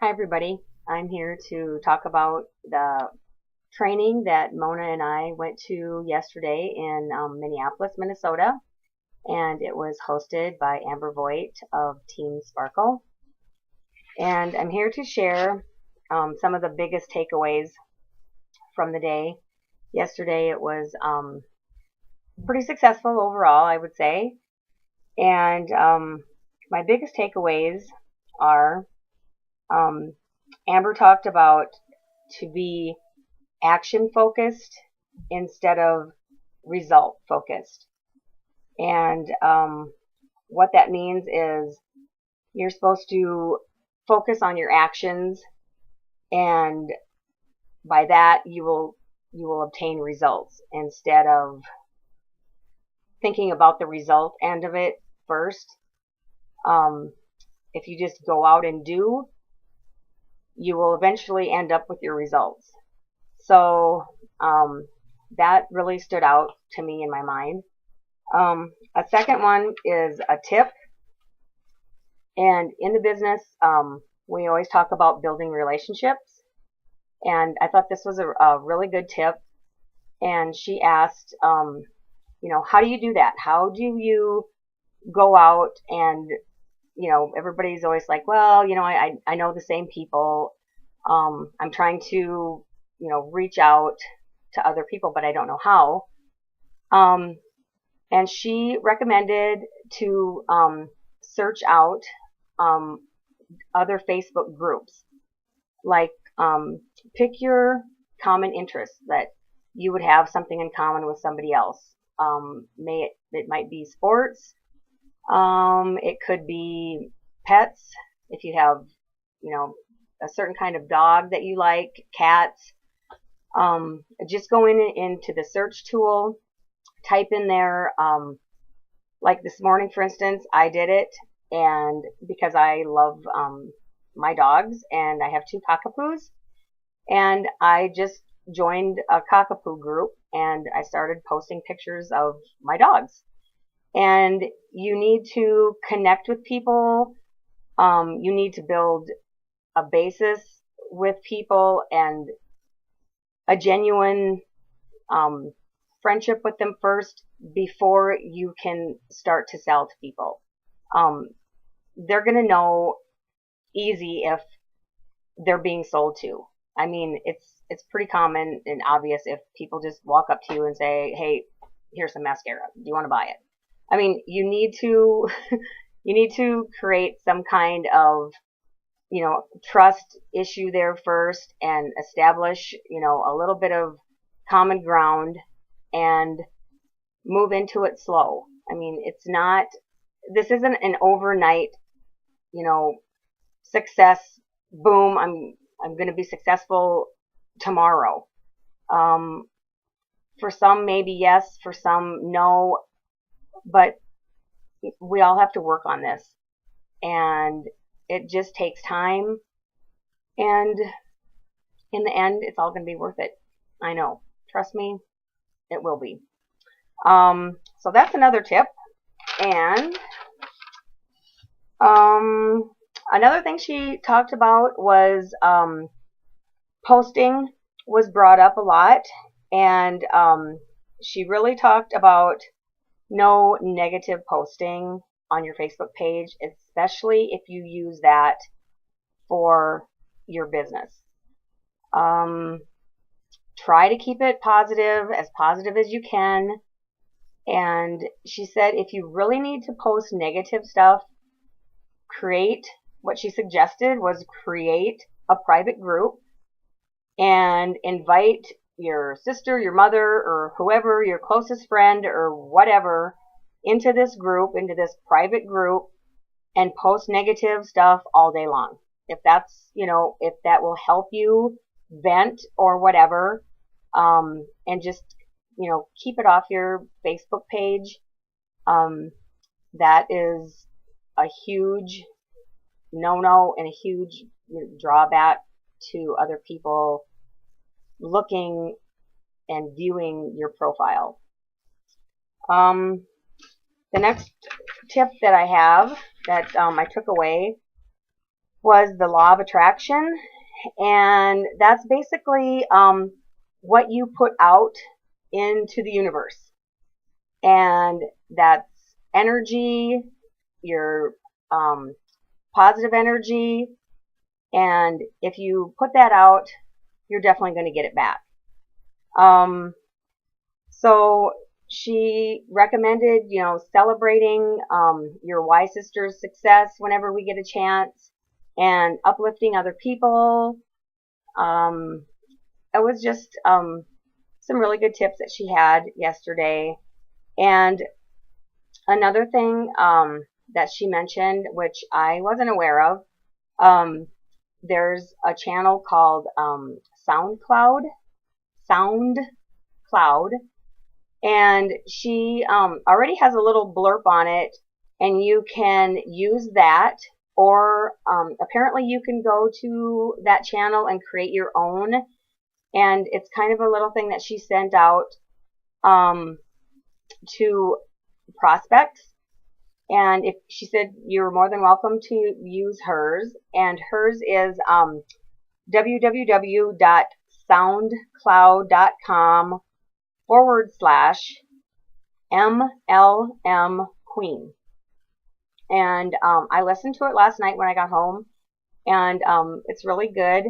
Hi, everybody. I'm here to talk about the training that Mona and I went to yesterday in Minneapolis, Minnesota, and it was hosted by Amber Voigt of Team Sparkle. And I'm here to share some of the biggest takeaways from the day. Yesterday, it was pretty successful overall, I would say. And my biggest takeaways are um, Amber talked about to be action focused instead of result focused. And what that means is you're supposed to focus on your actions, and by that you will obtain results instead of thinking about the result end of it first. Um, if you just go out and do, you will eventually end up with your results. So that really stood out to me in my mind. A second one is a tip. And in the business, we always talk about building relationships. And I thought this was a really good tip. And she asked, how do you do that? How do you go out and, everybody's always like, well, I know the same people. I'm trying to, reach out to other people, but I don't know how. Um, and she recommended to search out um, other Facebook groups. Like, pick your common interests that you would have something in common with somebody else. It might be sports. It could be pets. If you have, a certain kind of dog that you like, cats. Just go into the search tool, type in there, like this morning, for instance, I did it, and because I love my dogs, and I have two cockapoos, and I just joined a cockapoo group, and I started posting pictures of my dogs. And you need to connect with people. You need to build a basis with people and a genuine um, friendship with them first before you can start to sell to people. Um, they're going to know easy if they're being sold to. I mean, it's pretty common and obvious if people just walk up to you and say, "Hey, here's some mascara. Do you want to buy it?" I mean, you need to you need to create some kind of trust issue there first and establish a little bit of common ground and move into it slow. I mean, this isn't an overnight, you know, success, boom, I'm going to be successful tomorrow. Um, for some, maybe yes, for some, no, but we all have to work on this. And it just takes time. And in the end, it's all going to be worth it. I know. Trust me, it will be. So that's another tip. And another thing she talked about was posting was brought up a lot. And she really talked about no negative posting on your Facebook page, especially if you use that for your business. Try to keep it positive as you can. And she said if you really need to post negative stuff, what she suggested was create a private group and invite your sister, your mother, or whoever, your closest friend or whatever, into this group, into this private group, and post negative stuff all day long. If if that will help you vent or whatever, and just, keep it off your Facebook page. That is a huge no-no and a huge drawback to other people looking and viewing your profile. The next tip that I have that I took away was the law of attraction. And that's basically what you put out into the universe. And that's energy, your positive energy. And if you put that out, you're definitely going to get it back. So she recommended, celebrating your Y sister's success whenever we get a chance and uplifting other people. Um, it was just some really good tips that she had yesterday. And another thing that she mentioned, which I wasn't aware of, um, there's a channel called SoundCloud, SoundCloud, and she already has a little blurb on it, and you can use that, or apparently you can go to that channel and create your own, and it's kind of a little thing that she sent out to prospects. And if she said you're more than welcome to use hers, and hers is www.soundcloud.com/MLM Queen. And I listened to it last night when I got home, and it's really good.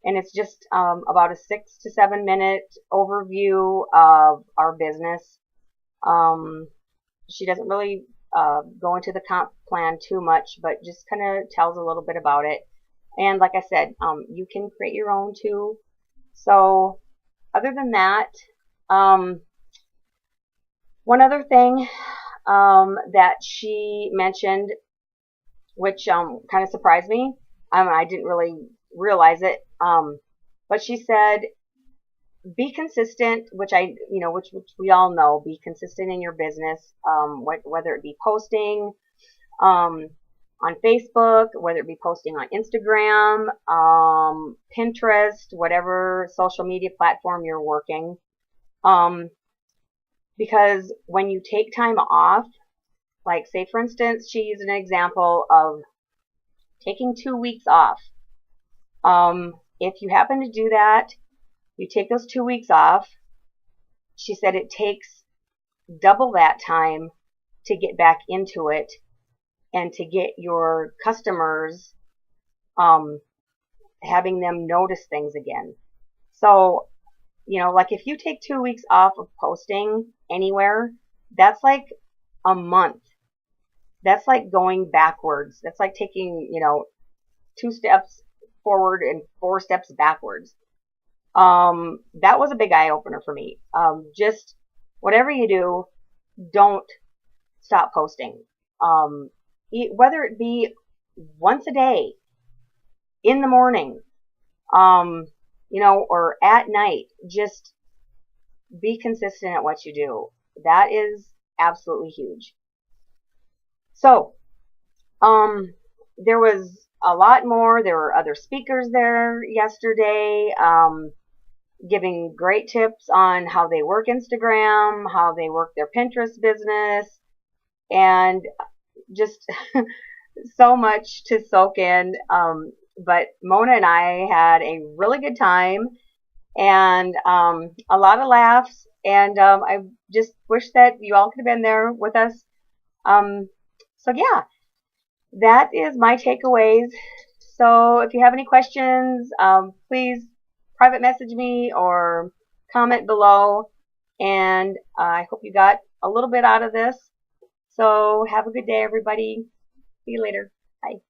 And it's just about a 6 to 7 minute overview of our business. She doesn't really go into the comp plan too much, but just kind of tells a little bit about it. And like I said, you can create your own too. So other than that, one other thing that she mentioned, which kind of surprised me, I didn't really realize it, but she said, be consistent, which which we all know, be consistent in your business, whether it be posting on Facebook, whether it be posting on Instagram, Pinterest, whatever social media platform you're working. Because when you take time off, like say for instance, she used an example of taking 2 weeks off. If you happen to do that, you take those 2 weeks off. She said it takes double that time to get back into it and to get your customers, having them notice things again. So, like if you take 2 weeks off of posting anywhere, that's like a month. That's like going backwards. That's like taking, 2 steps forward and 4 steps backwards. That was a big eye opener for me. Just whatever you do, don't stop posting. Whether it be once a day, in the morning, or at night, just be consistent at what you do. That is absolutely huge. So, there was a lot more. There were other speakers there yesterday, giving great tips on how they work Instagram, how they work their Pinterest business, and just so much to soak in. But Mona and I had a really good time, and a lot of laughs, and I just wish that you all could have been there with us. So yeah, that is my takeaways. So if you have any questions, please private message me or comment below. And I hope you got a little bit out of this. So have a good day, everybody. See you later. Bye.